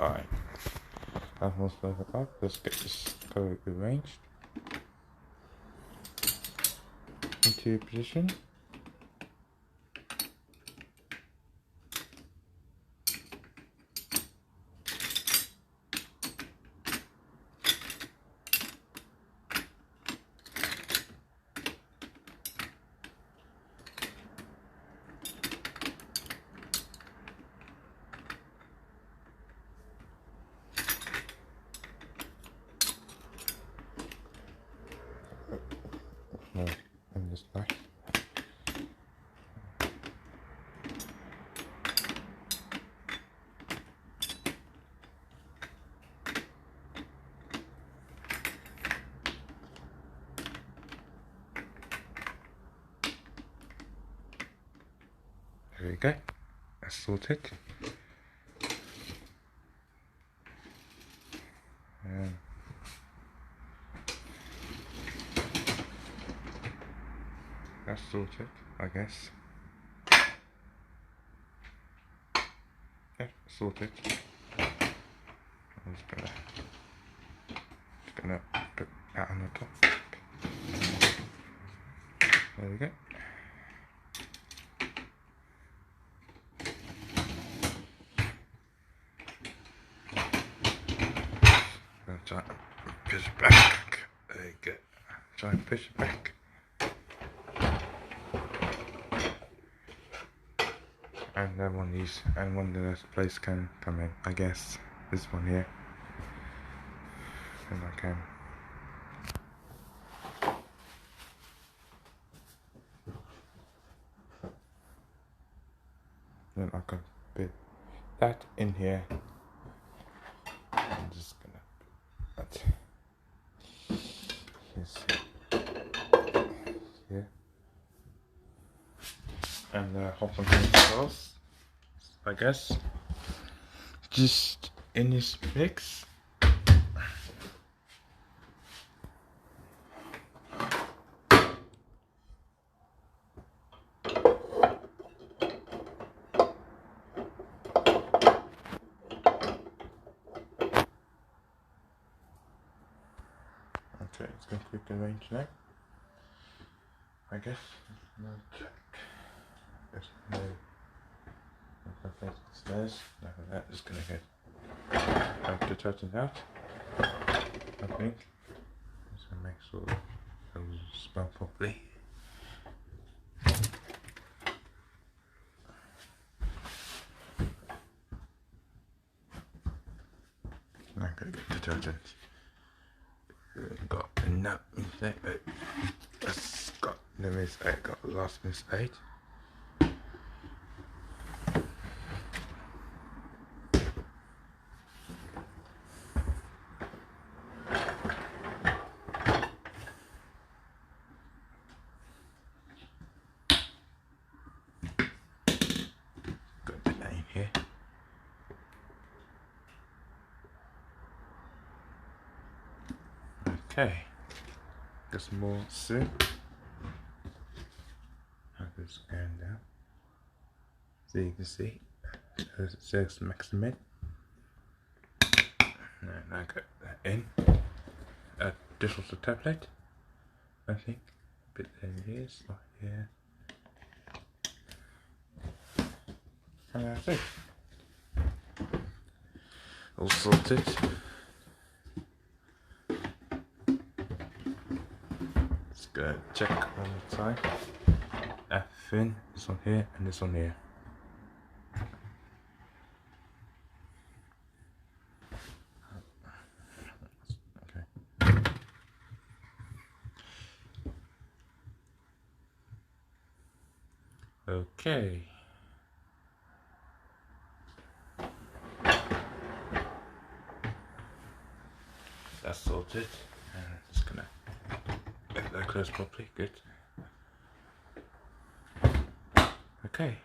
Alright. That's most of it up. Let's get this code arranged into position. No, in this way. There we go. That's sorted. That's sorted, I guess. Yeah, sorted. I'm just gonna put that on the top. There we go. I'm gonna try and push it back. There you go. Try and push it back. And then one of these, and one of the place can come in, I guess. This one here. And I can. Then I can put that in here. I'm just gonna put that here. And hop on something else, I guess. Just in this mix. Okay, it's going to quick arrange now. I guess. No check. There's no place upstairs. Like that, just gonna get detergent out. I think. Just gonna make sure it will smell properly. I'm gonna get detergent. Got a nut mistake. It's got the mistake. Got the last mistake. Got the name here. Okay. Got some more soup. Have this going down. So you can see it says maximum. And I got that in. A dishwasher tablet, I think. But there it is, right here. And that's it. All sorted. Let's go check one more time. That fin, this one here, and this one here. Okay. That's sorted. And I'm just gonna get that closed properly. Good. Okay.